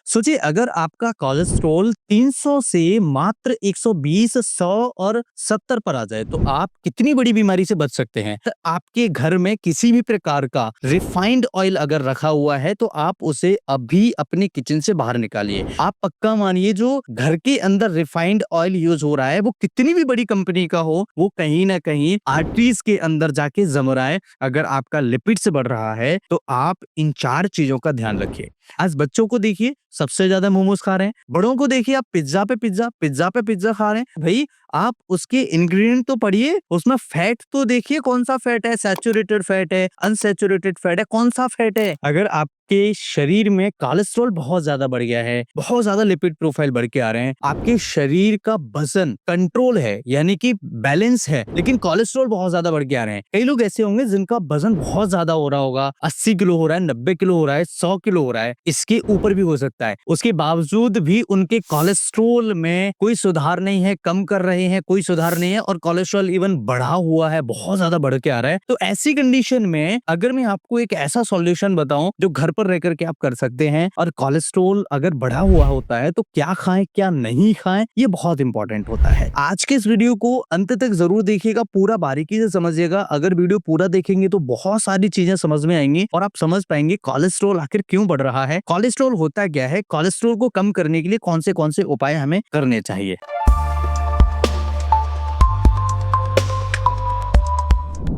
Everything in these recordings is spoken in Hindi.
सोचिए अगर आपका कोलेस्ट्रॉल 300 से मात्र 120, 100 और 70 पर आ जाए तो आप कितनी बड़ी बीमारी से बच सकते हैं। तो आपके घर में किसी भी प्रकार का रिफाइंड ऑयल अगर रखा हुआ है तो आप उसे अभी अपने किचन से बाहर निकालिए। आप पक्का मानिए जो घर के अंदर रिफाइंड ऑयल यूज हो रहा है वो कितनी भी बड़ी कंपनी का हो, वो कहीं ना कहीं आर्टरीज के अंदर जाके जम रहा है। अगर आपका लिपिड्स बढ़ रहा है तो आप इन 4 चीजों का ध्यान रखिए। आज बच्चों को देखिए सबसे ज्यादा मोमोज खा रहे हैं, बड़ों को देखिए आप पिज्जा पे पिज्जा पिज्जा पे पिज्जा खा रहे हैं। भाई आप उसके इंग्रेडिएंट तो पढ़िए, उसमें फैट तो देखिए कौन सा फैट है, सैचुरेटेड फैट है, अनसैचुरेटेड फैट है, कौन सा फैट है। अगर आपके शरीर में कोलेस्ट्रॉल बहुत ज्यादा बढ़ गया है, बहुत ज्यादा लिपिड प्रोफाइल बढ़ के आ रहे हैं, आपके शरीर का वजन कंट्रोल है यानी कि बैलेंस है, लेकिन कोलेस्ट्रॉल बहुत ज्यादा बढ़ के आ रहे हैं। कई लोग ऐसे होंगे जिनका वजन बहुत ज्यादा हो रहा होगा, 80 किलो हो रहा है, 90 किलो हो रहा है, 100 किलो हो रहा है, इसके ऊपर भी हो सकता है। उसके बावजूद भी उनके कोलेस्ट्रॉल में कोई सुधार नहीं है, कम कर रहे हैं कोई सुधार नहीं है, और कोलेस्ट्रॉल इवन बढ़ा हुआ है, बहुत ज्यादा बढ़ के आ रहा है। तो ऐसी कंडीशन में अगर मैं आपको एक ऐसा सॉल्यूशन बताऊं जो घर पर रह करके आप कर सकते हैं, और कोलेस्ट्रॉल अगर बढ़ा हुआ होता है तो क्या खाएं क्या नहीं खाएं, ये बहुत इंपॉर्टेंट होता है। आज के इस वीडियो को अंत तक जरूर देखिएगा, पूरा बारीकी से समझिएगा। अगर वीडियो पूरा देखेंगे तो बहुत सारी चीजें समझ में आएंगी और आप समझ पाएंगे कोलेस्ट्रॉल आखिर क्यों बढ़ रहा है, कोलेस्ट्रॉल होता क्या है, कोलेस्ट्रॉल को कम करने के लिए कौन से उपाय हमें करने चाहिए।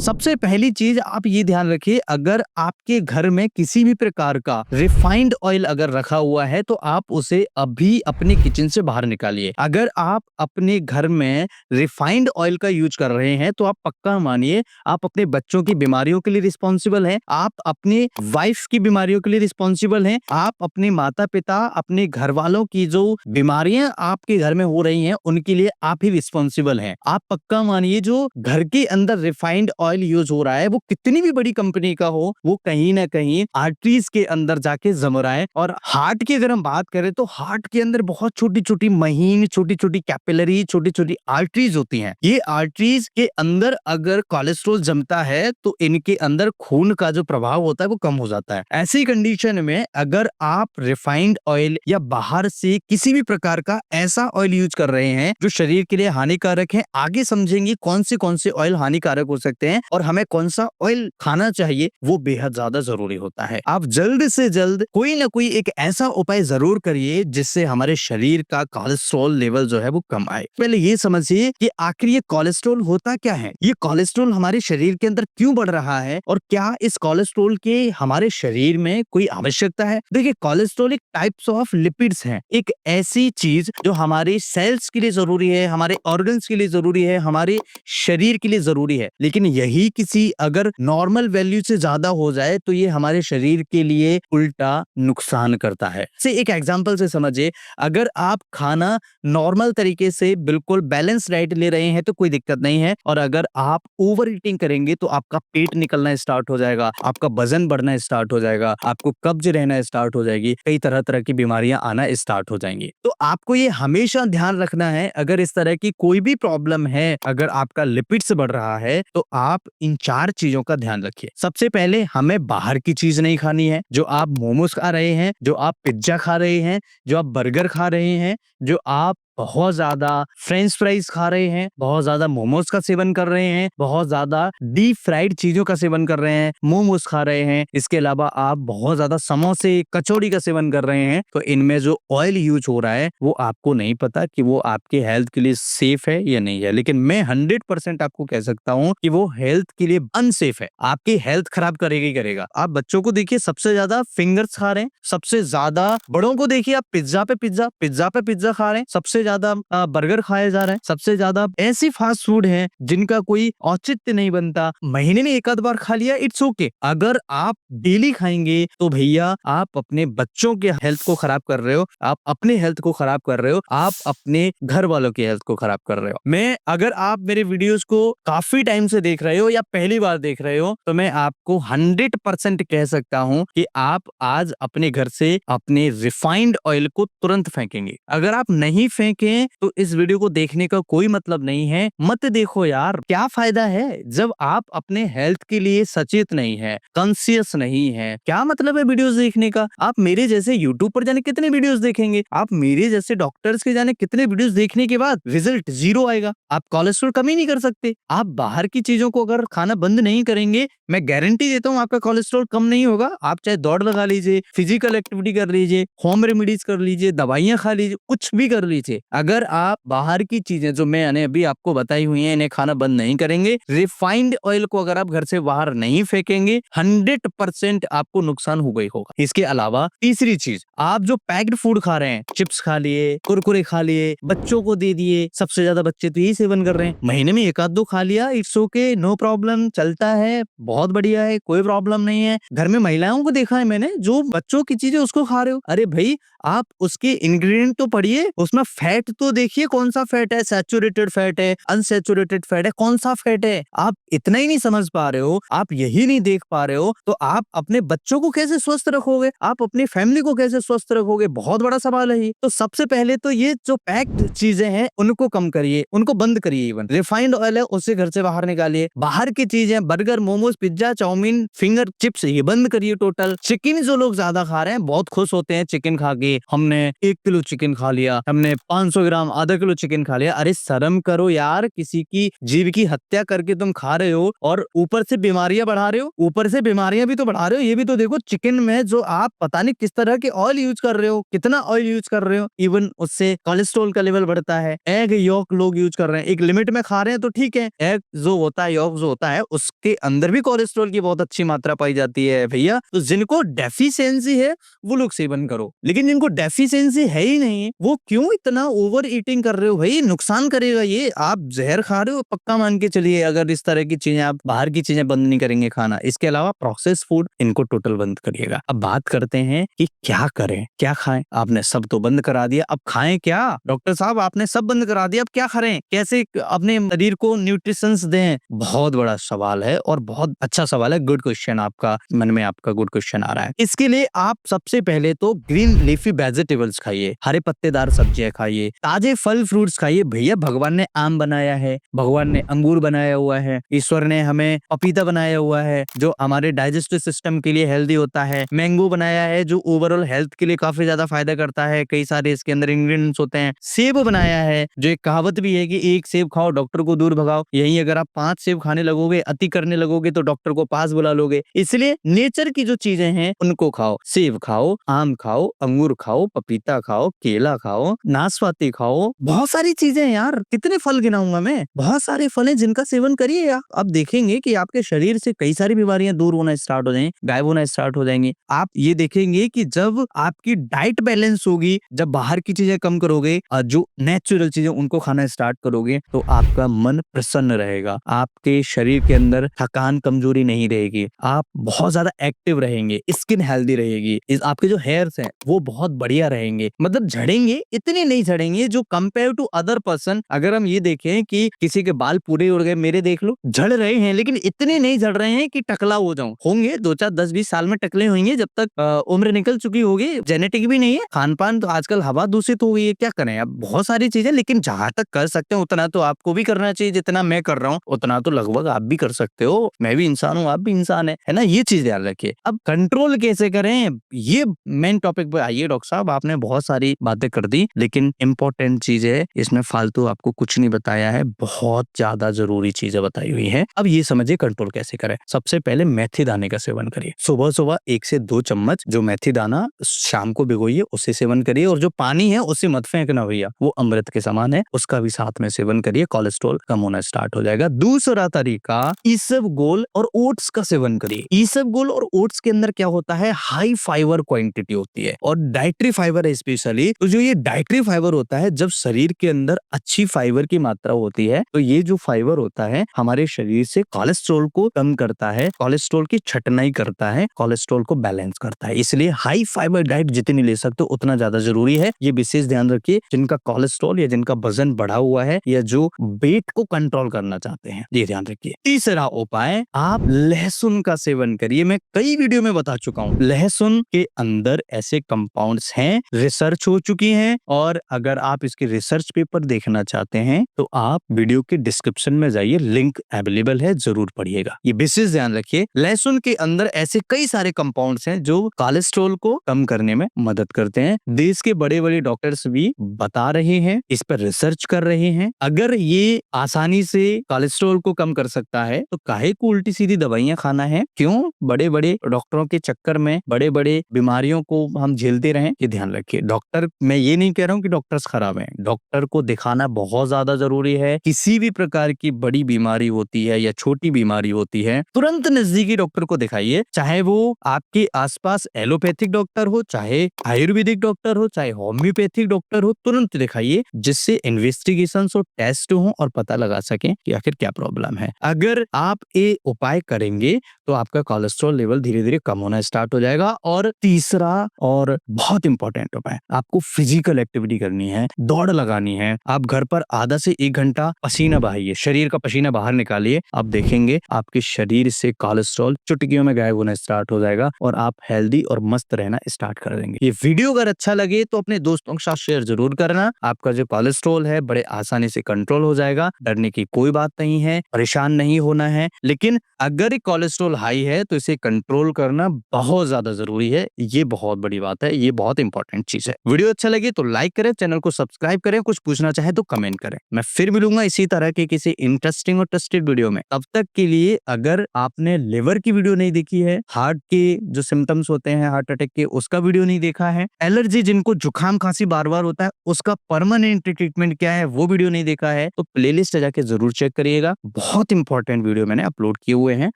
सबसे पहली चीज आप ये ध्यान रखिए, अगर आपके घर में किसी भी प्रकार का रिफाइंड ऑयल अगर रखा हुआ है तो आप उसे अभी अपने किचन से बाहर निकालिए। अगर आप अपने घर में रिफाइंड ऑयल का यूज कर रहे हैं तो आप पक्का मानिए आप अपने बच्चों की बीमारियों के लिए रिस्पॉन्सिबल हैं, आप अपने वाइफ की बीमारियों के लिए रिस्पॉन्सिबल हैं, आप अपने माता पिता अपने घर वालों की जो बीमारियां आपके घर में हो रही हैं उनके लिए आप ही रिस्पॉन्सिबल हैं। आप पक्का मानिए जो घर के अंदर रिफाइंड ऑयल यूज हो रहा है वो कितनी भी बड़ी कंपनी का हो, वो कहीं ना कहीं आर्टरीज के अंदर जाके जम रहा है। और हार्ट की अगर हम बात करें तो हार्ट के अंदर बहुत छोटी छोटी महीन, छोटी छोटी कैपिलरी, छोटी छोटी आर्टरीज होती हैं। ये आर्टरीज के अंदर अगर कोलेस्ट्रॉल जमता है तो इनके अंदर खून का जो प्रभाव होता है वो कम हो जाता है। ऐसी कंडीशन में अगर आप रिफाइंड ऑयल या बाहर से किसी भी प्रकार का ऐसा ऑयल यूज कर रहे हैं जो शरीर के लिए हानिकारक है, आगे समझेंगे कौन से ऑयल हानिकारक हो सकते हैं और हमें कौन सा ऑयल खाना चाहिए, वो बेहद ज्यादा जरूरी होता है। आप जल्द से जल्द कोई ना कोई एक ऐसा उपाय जरूर करिए जिससे हमारे शरीर का कोलेस्ट्रॉल लेवल जो है वो कम आए। पहले ये समझिए कि आखिर ये कोलेस्ट्रॉल होता क्या है, ये कोलेस्ट्रॉल हमारे शरीर के अंदर क्यों बढ़ रहा है और क्या इस कोलेस्ट्रॉल के हमारे शरीर में कोई आवश्यकता है। देखिए कोलेस्ट्रॉल एक टाइप्स ऑफ लिपिड्स है, एक ऐसी चीज जो हमारे सेल्स के लिए जरूरी है, हमारे ऑर्गन्स के लिए जरूरी है, हमारे शरीर के लिए जरूरी है, लेकिन यही किसी अगर नॉर्मल वैल्यू से ज्यादा हो जाए तो ये हमारे शरीर के लिए उल्टा नुकसान करता है। से एक एग्जांपल से समझिए, अगर आप खाना नॉर्मल तरीके से बिल्कुल बैलेंस डाइट ले रहे हैं तो कोई दिक्कत नहीं है, और अगर आप ओवर ईटिंग करेंगे तो आपका पेट निकलना स्टार्ट हो जाएगा, आपका वजन बढ़ना स्टार्ट हो जाएगा, आपको कब्ज रहना स्टार्ट हो जाएगी, कई तरह तरह की बीमारियां आना स्टार्ट हो जाएंगी। तो आपको ये हमेशा ध्यान रखना है, अगर इस तरह की कोई भी प्रॉब्लम है, अगर आपका लिपिड्स बढ़ रहा है तो आप इन 4 चीजों का ध्यान रखिए। सबसे पहले हमें बाहर की चीज नहीं खानी है। जो आप मोमोज खा रहे हैं, जो आप पिज्जा खा रहे हैं, जो आप बर्गर खा रहे हैं, जो आप बहुत ज्यादा फ्रेंच फ्राइज खा रहे हैं, बहुत ज्यादा मोमोज का सेवन कर रहे हैं, बहुत ज्यादा डीप फ्राइड चीजों का सेवन कर रहे हैं, मोमोज खा रहे हैं, इसके अलावा आप बहुत ज्यादा समोसे कचौड़ी का सेवन कर रहे हैं, तो इनमें जो ऑयल यूज हो रहा है वो आपको नहीं पता कि वो आपके हेल्थ के लिए सेफ है या नहीं है, लेकिन मैं 100% आपको कह सकता हूँ कि वो हेल्थ के लिए अनसेफ है, आपकी हेल्थ खराब करेगा ही करेगा। आप बच्चों को देखिए सबसे ज्यादा फिंगर्स खा रहे हैं, सबसे ज्यादा बड़ों को देखिए आप पिज्जा पे पिज्जा पिज्जा पे पिज्जा खा रहे हैं, सबसे ज्यादा बर्गर खाया जा रहा है, सबसे ज्यादा ऐसी फास्ट फूड है जिनका कोई औचित्य नहीं बनता। महीने में एक आध बार खा लिया, इट्स ओके। अगर आप डेली खाएंगे तो भैया आप अपने बच्चों के हेल्थ को खराब कर रहे हो, आप अपने हेल्थ को खराब कर रहे हो, आप अपने घर वालों की हेल्थ को खराब कर रहे हो। मैं अगर आप मेरे वीडियोस को काफी टाइम से देख रहे हो या पहली बार देख रहे हो तो मैं आपको 100% कह सकता हूं कि आप आज अपने घर से अपने रिफाइंड ऑयल को तुरंत फेंकेंगे। अगर आप नहीं फेंक देखें तो इस वीडियो को देखने का कोई मतलब नहीं है, मत देखो यार। क्या फायदा है जब आप अपने हेल्थ के लिए सचेत नहीं है, कॉन्शियस नहीं है, क्या मतलब है वीडियोस देखने का। आप मेरे जैसे यूट्यूब पर जाने कितने वीडियोस देखेंगे, आप मेरे जैसे डॉक्टर्स के जाने कितने वीडियोस देखने के बाद रिजल्ट जीरो आएगा। आप कोलेस्ट्रॉल कम ही नहीं कर सकते। आप बाहर की चीजों को अगर खाना बंद नहीं करेंगे, मैं गारंटी देता हूँ आपका कोलेस्ट्रॉल कम नहीं होगा। आप चाहे दौड़ लगा लीजिए, फिजिकल एक्टिविटी कर लीजिए, होम रेमेडीज कर लीजिए, दवाइयां खा लीजिए, कुछ भी कर लीजिए, अगर आप बाहर की चीजें जो मैंने अभी आपको बताई हुई हैं इन्हें खाना बंद नहीं करेंगे, रिफाइंड ऑयल को अगर आप घर से बाहर नहीं फेंकेंगे, 100% आपको नुकसान होगा ही होगा। इसके अलावा तीसरी चीज, आप जो पैक्ड फूड खा रहे हैं, चिप्स खा लिए, कुरकुरे खा लिए, बच्चों को दे दिए, सबसे ज्यादा बच्चे तो यही सेवन कर रहे हैं। महीने में एक आध दो खा लिया, इट्स ओके, नो प्रॉब्लम, चलता है, बहुत बढ़िया है, कोई प्रॉब्लम नहीं है। घर में महिलाओं को देखा है मैंने जो बच्चों की चीजें उसको खा रहे हो। अरे भाई, आप उसके इंग्रेडिएंट तो पढ़िए, उसमें फैट तो देखिए, कौन सा फैट है, सैचुरेटेड फैट है, अनसैचुरेटेड फैट है, कौन सा फैट है। आप इतना ही नहीं समझ पा रहे हो, आप यही नहीं देख पा रहे हो, तो आप अपने बच्चों को कैसे स्वस्थ रखोगे, आप अपनी फैमिली को कैसे स्वस्थ रखोगे, बहुत बड़ा सवाल है ये। तो सबसे पहले तो ये जो पैक्ड चीजें हैं उनको कम करिए, उनको बंद करिए। इवन रिफाइंड ऑयल है उसे घर से बाहर निकालिए। बाहर की चीजें, burger, momos, pizza, chow mein, finger chips, ये बंद करिए टोटल। चिकन जो लोग ज्यादा खा रहे हैं, बहुत खुश होते हैं चिकन खा के, हमने 1 किलो चिकन खा लिया, हमने 500 ग्राम, आधा किलो चिकन खा लिया। अरे शर्म करो यार, किसी की जीव की हत्या करके तुम खा रहे हो और ऊपर से बीमारियां बढ़ा रहे हो। ऊपर से बीमारियां भी तो बढ़ा रहे हो। ये भी तो देखो, चिकन में जो आप पता नहीं किस तरह के ऑयल यूज कर रहे हो, कितना ऑयल यूज कर रहे हो, इवन उससे कोलेस्ट्रॉल का लेवल बढ़ता है। एग यॉक लोग यूज कर रहे हैं, एक लिमिट में खा रहे हैं तो ठीक है। एग जो होता है, यॉक जो होता है, उसके अंदर भी कोलेस्ट्रॉल की बहुत अच्छी मात्रा पाई जाती है भैया। तो जिनको डेफिशिएंसी है वो लोग सेवन करो, लेकिन जिनको डेफिशिएंसी है ही नहीं, वो क्यों इतना ओवर ईटिंग कर रहे हो भाई। नुकसान करेगा ये, आप जहर खा रहे हो पक्का, मान के चलिए, अगर इस तरह की चीजें, आप बाहर की चीजें बंद नहीं करेंगे खाना। इसके अलावा प्रोसेस फूड, इनको टोटल बंद करिएगा। अब बात करते हैं कि क्या करें, क्या खाएं। आपने सब तो बंद करा दिया, अब खाएं क्या? डॉक्टर साहब, आपने सब बंद करा दिया, अब क्या करें, कैसे अपने शरीर को न्यूट्रिशंस दें? बहुत बड़ा सवाल है और बहुत अच्छा सवाल है। गुड क्वेश्चन, आपका मन में आपका गुड क्वेश्चन आ रहा है। इसके लिए आप सबसे पहले तो ग्रीन लीफी वेजिटेबल्स खाइए, हरे पत्तेदार सब्जियां खाइए, ताजे फल फ्रूट्स खाइए। भैया, भगवान ने आम बनाया है, भगवान ने अंगूर बनाया हुआ है, ईश्वर ने हमें पपीता बनाया हुआ है जो हमारे डाइजेस्टिव सिस्टम के लिए हेल्दी होता है, मैंगो बनाया है जो ओवरऑल हेल्थ के लिए काफी ज्यादा फायदा करता है, कई सारे इसके अंदर इंग्रेडिएंट्स होते हैं। सेब बनाया है, जो एक कहावत भी है कि एक सेब खाओ डॉक्टर को दूर भगाओ। यही अगर आप 5 सेब खाने लगोगे, अति करने लगोगे, तो डॉक्टर को पास बुला लोगे। इसलिए नेचर की जो चीजें हैं उनको खाओ। सेब खाओ, आम खाओ, अंगूर खाओ, पपीता खाओ, केला खाओ, नाशपाती खाओ, बहुत सारी चीजें हैं यार। कितने फल गिनाऊंगा मैं, बहुत सारे फल हैं जिनका सेवन करिए। आप देखेंगे कि आपके शरीर से कई सारी बीमारियां दूर होना स्टार्ट हो जाएंगी, गायब होना स्टार्ट हो जाएंगी। आप ये देखेंगे कि जब आपकी डाइट बैलेंस होगी, जब बाहर की चीजें कम करोगे, जो नेचुरल चीजें उनको खाना स्टार्ट करोगे, तो आपका मन प्रसन्न रहेगा, आपके शरीर के अंदर थकान कमजोरी नहीं रहेगी, आप बहुत ज्यादा एक्टिव रहेंगे, स्किन हेल्दी रहेगी, आपके जो हेयर्स हैं वो बहुत बढ़िया रहेंगे। मतलब झड़ेंगे, इतने नहीं झड़ेंगे जो कंपेयर टू अदर पर्सन। अगर हम ये देखें कि किसी के बाल पूरे उड़ गए, मेरे देख लो, झड़ रहे हैं, लेकिन इतने नहीं झड़ रहे हैं कि टकला हो जाऊं। होंगे 2-4 10-20 साल में टकले होंगे, जब तक उम्र निकल चुकी होगी। जेनेटिक भी नहीं है, खान पान तो आजकल हवा दूषित हो गई है, क्या करें अब, बहुत सारी चीजें। लेकिन जहां तक कर सकते हैं उतना तो आपको भी करना चाहिए, जितना मैं कर रहा हूँ उतना तो लगभग आप भी कर सकते हो। मैं भी इंसान हूँ, आप भी इंसान है ना, ये चीज ध्यान रखिए। अब कंट्रोल कैसे करें, ये मेन टॉपिक पे आइए। डॉक्टर साहब, आपने बहुत सारी बातें कर दी, लेकिन इंपॉर्टेंट चीज है, इसमें फालतू आपको कुछ नहीं बताया है, बहुत ज्यादा जरूरी चीजें बताई हुई है। अब ये समझिए कंट्रोल कैसे करें। सबसे पहले मेथी दाने का सेवन करिए। सुबह सुबह 1 से 2 चम्मच जो मेथी दाना शाम को भिगोइए, उससे सेवन करिए। और जो पानी है उसे मत फेंकना भैया, वो अमृत के समान है, उसका भी साथ में सेवन करिए, कोलेस्ट्रॉल कम होना स्टार्ट हो जाएगा। दूसरा तरीका, ईसबगोल और ओट्स का सेवन करिए। ईसबगोल और ओट्स के अंदर क्या होता है, हाई फाइबर क्वांटिटी होती है और डाइटरी फाइबर है स्पेशली। तो जो ये डाइटरी फाइबर होता है, जब शरीर के अंदर अच्छी फाइबर की मात्रा होती है, तो ये जो फाइबर होता है हमारे शरीर से कोलेस्ट्रॉल को कम करता है, कोलेस्ट्रॉल की छटनाई करता है, कोलेस्ट्रॉल को बैलेंस करता है। इसलिए हाई फाइबर डाइट जितनी ले सकते हो उतना ज्यादा जरूरी है। ये विशेष ध्यान रखिए, जिनका कोलेस्ट्रॉल या जिनका वजन बढ़ा हुआ है या जो वेट को कंट्रोल करना चाहते हैं, ये ध्यान रखिए। तीसरा उपाय, आप लहसुन का सेवन करिए। मैं कई वीडियो में बता चुका हूँ, लहसुन के अंदर ऐसे कंपाउंड्स हैं, रिसर्च हो चुकी है, और अगर अगर आप इसके रिसर्च पेपर देखना चाहते हैं तो आप वीडियो के डिस्क्रिप्शन में जाइए, लिंक अवेलेबल है, जरूर पढ़िएगा। ये विशेष ध्यान रखिए, लहसुन के अंदर ऐसे कई सारे कंपाउंड्स हैं जो कोलेस्ट्रॉल को कम करने में मदद करते हैं। देश के बड़े बड़े डॉक्टर्स भी बता रहे हैं, इस पर रिसर्च कर रहे हैं। अगर ये आसानी से कोलेस्ट्रॉल को कम कर सकता है तो काहे को उल्टी सीधी दवाइयां खाना है? क्यों बड़े बड़े डॉक्टरों के चक्कर में बड़े बड़े बीमारियों को हम झेलते रहें? ये ध्यान रखिए। डॉक्टर, मैं ये नहीं कह रहा हूँ कि डॉक्टर्स खराब हैं, डॉक्टर को दिखाना बहुत ज्यादा जरूरी है। किसी भी प्रकार की बड़ी बीमारी होती है या छोटी बीमारी होती है, तुरंत नजदीकी डॉक्टर को दिखाइए, चाहे वो आपके आसपास एलोपैथिक डॉक्टर हो, चाहे आयुर्वेदिक डॉक्टर हो, चाहे होम्योपैथिक डॉक्टर हो, तुरंत दिखाइए, जिससे इन्वेस्टिगेशन और टेस्ट हो और पता लगा सकें कि आखिर क्या प्रॉब्लम है। अगर आप ये उपाय करेंगे तो आपका कोलेस्ट्रॉल लेवल धीरे धीरे कम होना स्टार्ट हो जाएगा। और तीसरा और बहुत इंपॉर्टेंट उपाय, आपको फिजिकल एक्टिविटी करनी है, दौड़ लगानी है। आप घर पर आधा से 1 घंटा पसीना बहाइए, शरीर का पसीना बाहर निकालिए, आप देखेंगे आपके शरीर से कोलेस्ट्रॉल चुटकियों में गायब होना स्टार्ट हो जाएगा और आप हेल्दी और मस्त रहना स्टार्ट कर देंगे। ये वीडियो अगर अच्छा लगे तो अपने दोस्तों के साथ शेयर जरूर करना। आपका जो कोलेस्ट्रॉल है बड़े आसानी से कंट्रोल हो जाएगा, डरने की कोई बात नहीं है, परेशान नहीं होना है। लेकिन अगर कोलेस्ट्रॉल हाई है तो इसे कंट्रोल करना बहुत ज्यादा जरूरी है। ये बहुत बड़ी बात है, ये बहुत इंपॉर्टेंट चीज है। वीडियो अच्छा लगे तो लाइक करें, चैनल को सब्सक्राइब करें, कुछ पूछना चाहे तो कमेंट करें। मैं फिर मिलूंगा इसी तरह के किसी इंटरेस्टिंग और ट्रस्टेड वीडियो में। तब तक के लिए अगर आपने लिवर की वीडियो नहीं देखी है, हार्ट के जो सिम्टम्स होते हैं हार्ट अटैक के, उसका वीडियो नहीं देखा है, एलर्जी जिनको जुकाम खांसी बार बार होता है उसका परमानेंट ट्रीटमेंट क्या है वो वीडियो नहीं देखा है, तो प्लेलिस्ट जाके जरूर चेक करिएगा। बहुत इंपॉर्टेंट वीडियो मैंने अपलोड किए हुए हैं,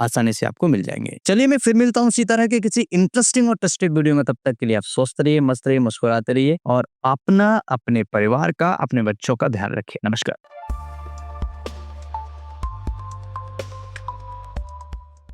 आसानी से आपको मिल जाएंगे। चलिए मैं फिर मिलता हूँ इसी तरह के किसी इंटरेस्टिंग और ट्रस्टेड वीडियो में। तब तक के लिए आप स्वस्थ रहिए, मस्त रहिए, मुस्कुराते रहिए और अपना, अपने परिवार का, अपने बच्चों का ध्यान रखिए। नमस्कार।